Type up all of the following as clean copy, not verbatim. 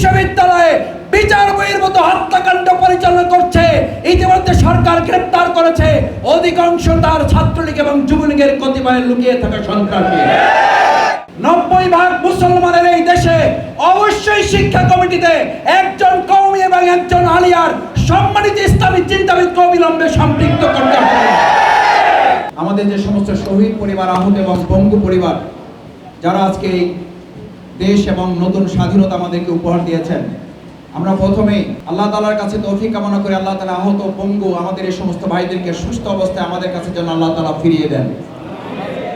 বিশ্ববিদ্যালয়ে বিচার বহির্ভূত হত্যাকাণ্ড পরিচালনা করছে। ইতিমধ্যে সরকার গ্রেপ্তার করেছে অধিকাংশ তার ছাত্রলীগ এবং যুবলীগের কতিপয় লুকিয়ে থাকা সন্ত্রাসী। 90% মুসলমানের এই দেশে অবশ্যই শিক্ষা কমিটিতে একজন কওমি এবং একজন আলিয়ার সম্মানিত ইসলামী চিন্তাবিদকে অবিলম্বে সম্পৃক্ত করতে হবে। আমাদের যে সমস্ত শহীদ পরিবার, আহত এবং পঙ্গু পরিবার যারা আজকে দেশ এবং নতুন স্বাধীনতা আমাদেরকে উপহার দিয়েছেন, আমরা প্রথমেই আল্লাহ তাআলার কাছে তৌফিক কামনা করি আল্লাহ তাআলা আহত পঙ্গু আমাদের এই সমস্ত ভাইদেরকে সুস্থ অবস্থায় আমাদের কাছে যেন আল্লাহ তাআলা ফিরিয়ে দেন।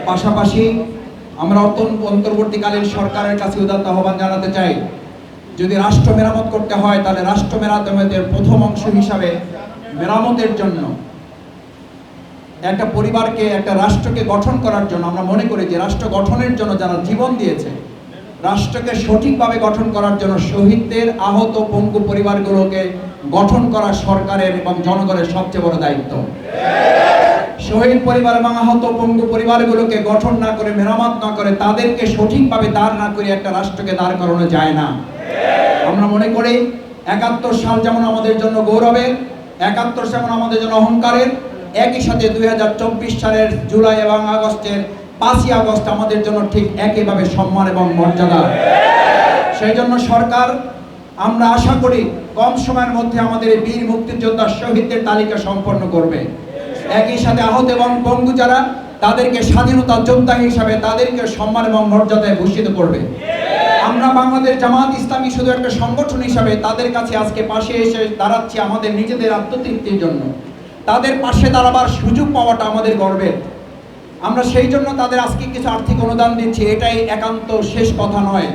পাশাপাশি আমরা অন্তর্বর্তীকালীন সরকারের কাছে উদাত্ত আহ্বান জানাতে চাই, যদি রাষ্ট্র মেরামত করতে হয় তাহলে রাষ্ট্র মেরামতের প্রথম অংশ হিসাবে মেরামতের জন্য একটা পরিবারকে, একটা রাষ্ট্রকে গঠন করার জন্য আমরা মনে করি যে রাষ্ট্র গঠনের জন্য যারা জীবন দিয়েছে, রাষ্ট্রকে সঠিকভাবে গঠন করার জন্য শহীদদের, আহত পঙ্গু পরিবারগুলোকে গঠন করা সরকারের এবং জনগণের সবচেয়ে বড় দায়িত্ব। শহীদ পরিবার এবং আহত পঙ্গু পরিবারগুলোকে গঠন না করে, মেরামত না করে, তাদেরকে সঠিকভাবে দাঁড় না করে একটা রাষ্ট্রকে দাঁড় করানো যায় না। আমরা মনে করি 71 সাল যেমন আমাদের জন্য গৌরবের, 71 যেমন আমাদের জন্য অহংকারের, একই সাথে 2024 সালের জুলাই এবং আগস্টের 5ই আগস্ট আমাদের জন্য ঠিক একইভাবে সম্মান এবং মর্যাদা। সেই জন্য সরকার, আমরা আশা করি কম সময়ের মধ্যে আমাদের এই বীর মুক্তিযোদ্ধা শহীদদের তালিকা সম্পন্ন করবে। একই সাথে আহত এবং পঙ্গু যারা, তাদেরকে স্বাধীনতা যোদ্ধা হিসাবে তাদেরকে সম্মান এবং মর্যাদায় ভূষিত করবে। আমরা বাংলাদেশ জামাত ইসলামী শুধু একটা সংগঠন হিসাবে তাদের কাছে আজকে পাশে এসে দাঁড়াচ্ছি আমাদের নিজেদের আত্মতৃপ্তির জন্য। তাদের পাশে দাঁড়াবার সুযোগ পাওয়াটা আমাদের গর্বের। আমরা সেই জন্য তাদের আজকে কিছু আর্থিক অনুদান দিচ্ছি, এটাই একান্ত শেষ কথা নয়।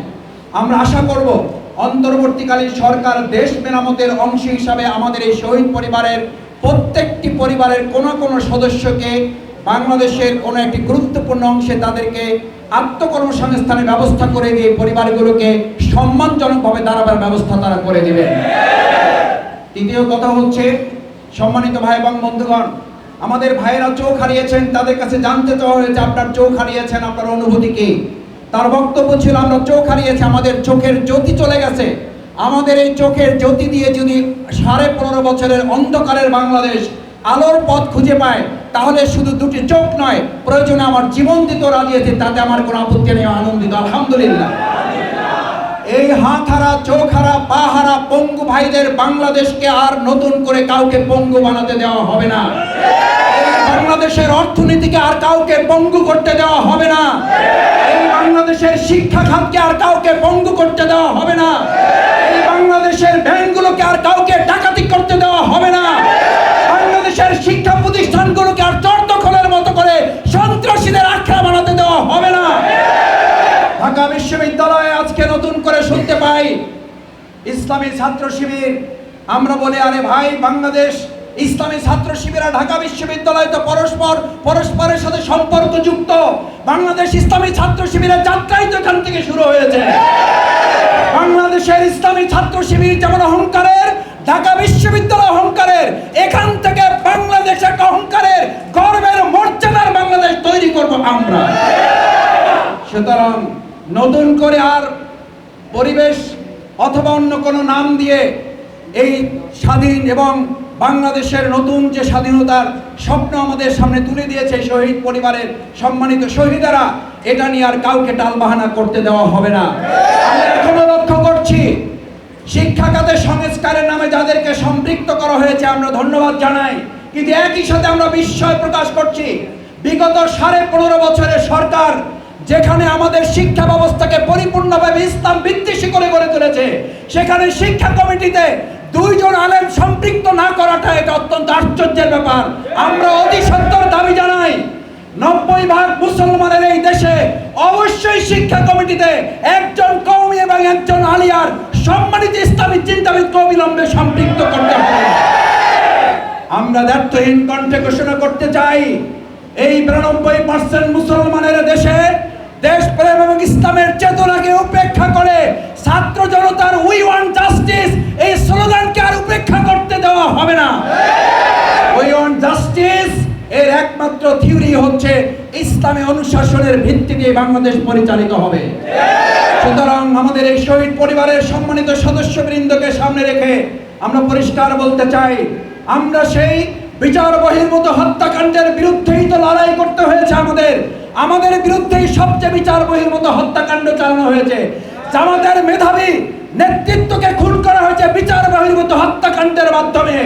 আমরা আশা করব অন্তর্বর্তীকালীন সরকার দেশ মেরামতের অংশ হিসাবে আমাদের এই শহীদ পরিবারের প্রত্যেকটি পরিবারের কোনো সদস্যকে বাংলাদেশের কোনো একটি গুরুত্বপূর্ণ অংশে তাদেরকে আত্মকর্মসংস্থানের ব্যবস্থা করে দিয়ে পরিবারগুলোকে সম্মানজনকভাবে দাঁড়াবার ব্যবস্থা তারা করে দেবেন। তৃতীয় কথা হচ্ছে, সম্মানিত ভাই এবং বন্ধুগণ, আমাদের ভাইয়েরা চোখ হারিয়েছেন, তাদের কাছে জানতে চাওয়া হয়েছে আপনার চোখ হারিয়েছেন, আপনার অনুভূতি কি? তার বক্তব্য ছিল আমরা চোখ হারিয়েছি, আমাদের চোখের জ্যোতি চলে গেছে। আমাদের এই চোখের জ্যোতি দিয়ে যদি 15.5 বছরের অন্ধকারের বাংলাদেশ আলোর পথ খুঁজে পায়, তাহলে শুধু দুটি চোখ নয়, প্রয়োজনে আমার জীবন দিতে রাজি আছি, তাতে আমার কোনো আপত্তি নেই, আনন্দিত আলহামদুলিল্লাহ। এই হাত হারা, চোখ হারা, পা হারা পঙ্গু ভাইদের বাংলাদেশকে আর নতুন করে কাউকে পঙ্গু বানাতে দেওয়া হবে না। বাংলাদেশের অর্থনীতিকে আর কাউকে পঙ্গু করতে দেওয়া হবে না। এই বাংলাদেশের শিক্ষা খাতকে আর কাউকে পঙ্গু করতে দেওয়া হবে না। এই বাংলাদেশের ব্যাংকগুলোকে আর কাউকে ডাকাতি করতে দেওয়া হবে না। বাংলাদেশের শিক্ষা প্রতিষ্ঠানগুলোকে আর চর্দখলের মতো করে সন্ত্রাসীদের আখড়া বানাতে দেওয়া হবে না। ঢাকা বিশ্ববিদ্যালয়ে আজকে নতুন করে শুনতে পাই ইসলামী ছাত্র শিবির। আমরা বলি, আরে ভাই, বাংলাদেশ ইসলামী ছাত্র শিবিরা ঢাকা বিশ্ববিদ্যালয় তো পরস্পরের সাথে সম্পর্কযুক্ত। বাংলাদেশ ইসলামী ছাত্র শিবিরের যাত্রাই তো এখান থেকে শুরু হয়েছে। বাংলাদেশের ইসলামী ছাত্র শিবির যেমন অহংকারের, ঢাকা বিশ্ববিদ্যালয় অহংকারের, এখান থেকে বাংলাদেশ একটা অহংকারের, গর্বের, মর্যাদার বাংলাদেশ তৈরি করব আমরা। সুতরাং নতুন করে আর পরিবেশ অথবা অন্য কোনো নাম দিয়ে এই স্বাধীন এবং বাংলাদেশের নতুন যে স্বাধীনতার স্বপ্ন আমাদের সামনে তুলে দিয়েছে শহীদ পরিবারের সম্মানিত শহীদেরা, এটা নিয়ে আর কাউকে টালবাহানা করতে দেওয়া হবে না। আমরা এখনো লক্ষ্য করছি শিক্ষা খাতে সংস্কারের নামে যাদেরকে সম্পৃক্ত করা হয়েছে আমরা ধন্যবাদ জানাই, কিন্তু একই সাথে আমরা বিস্ময় প্রকাশ করছি বিগত 15.5 বছরের সরকার যেখানে আমাদের শিক্ষা ব্যবস্থাকে পরিপূর্ণভাবে ইসলাম বিদ্বেষী করে গড়ে তুলেছে, সেখানে শিক্ষা কমিটিতে 2 জন আলেম সম্পৃক্ত না করাটা এটা অত্যন্ত আশ্চর্যের ব্যাপার। আমরা অতি সত্বর দাবি জানাই 90% মুসলমানের এই দেশে অবশ্যই শিক্ষা কমিটিতে একজন কওমি এবং একজন আলিয়ার সম্মানিত ইসলামী চিন্তাবিদকে অবিলম্বে সম্পৃক্ত করতে হবে। আমরা দ্ব্যর্থহীন কণ্ঠে ঘোষণা করতে চাই, এই 92% মুসলমানের দেশে দেশপ্রেম এবং ইসলামের চেতনাকে উপেক্ষা করে ছাত্র জনতার উই ওয়ান্ট জাস্টিস এই স্লোগানকে আর উপেক্ষা করতে দেওয়া হবে না। উই ওয়ান্ট জাস্টিস এর একমাত্র থিওরি হচ্ছে ইসলামী অনুশাসনের ভিত্তিতে বাংলাদেশ পরিচালিত হবে। সুতরাং আমাদের এই শহীদ পরিবারের সম্মানিত সদস্যবৃন্দকে সামনে রেখে আমরা পরিষ্কার বলতে চাই, আমরা সেই বিচার বহির্ভূত হত্যাকাণ্ডের বিরুদ্ধেই তো লড়াই করতে হয়েছে। আমাদের বিরুদ্ধেই সবচেয়ে বিচার বহির্ভূত হত্যাকাণ্ড চালানো হয়েছে। জামাতের মেধাবী নেতৃত্বকে খুন করা হয়েছে বিচার বহির্ভূত হত্যাকাণ্ডের মাধ্যমে।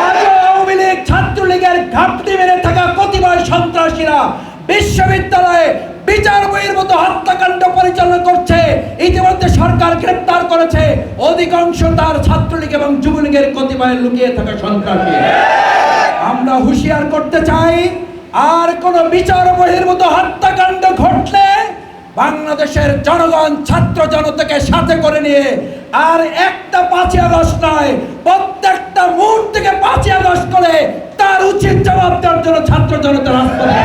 আজও আওয়ামী লীগ, ছাত্রলীগের ঘাপটি মেরে থাকা কতিপয় সন্ত্রাসীরা বিশ্ববিদ্যালয়ে বিচার বহির্ভূত হত্যাকাণ্ড পরিচালনা করছে। ইতিমধ্যে সরকার গ্রেপ্তার করেছে অধিকাংশ তার ছাত্রলীগ এবং যুবলীগের কতিপয় লুকিয়ে থাকা সন্ত্রাসী। আমরা হুঁশিয়ার করতে চাই, আর কোন বিচার বহির্ভূত হত্যাকাণ্ড ঘটলে বাংলাদেশের জনগণ ছাত্র জনতাকে সাথে করে নিয়ে আর একটা 5ই আগস্ট নয়, প্রত্যেকটা মুহূর্ত থেকে 5ই আগস্ট করে তার উচিত জবাব দেওয়ার জন্য ছাত্র জনতা রাজপথে।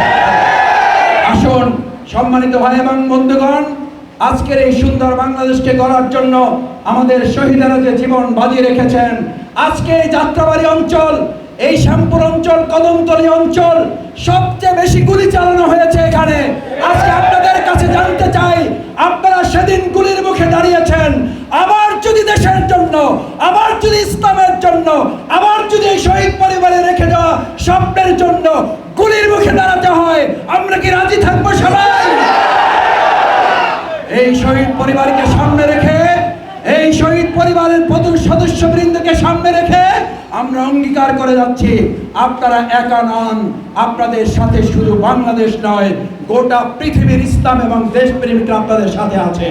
আসুন সম্মানিত ভাই এবং বন্ধুগণ, আজকের এই সুন্দর বাংলাদেশকে গড়ার জন্য আমাদের শহীদেরা যে জীবন বাজি রেখেছেন, আজকে এই যাত্রাবাড়ি অঞ্চল, এই শ্যামপুর অঞ্চল, কদমতলী অঞ্চল সবচেয়ে বেশি গুলি চালানো হয়েছে এখানে। আজকে আপনাদের কাছে জানতে চাই, আপনারা সেদিন গুলির মুখে দাঁড়িয়েছেন, আবার যদি দেশের জন্য, আবার যদি ইসলামের জন্য, আবার যদি এই শহীদ পরিবারে রেখে দেওয়া স্বপ্নের জন্য গুলির মুখে দাঁড়াতে হয়, আমরা কি রাজি থাকবো সবাই? এই শহীদ পরিবারকে সামনে রেখে, এই শহীদ পরিবারের সদস্যবৃন্দকে সামনে রেখে আমরা অঙ্গীকার করে যাচ্ছি, আপনারা একা নন, আপনাদের সাথে শুধু বাংলাদেশ নয়, গোটা পৃথিবীর ইসলাম এবং দেশপ্রেমিকরা আপনাদের সাথে আছে।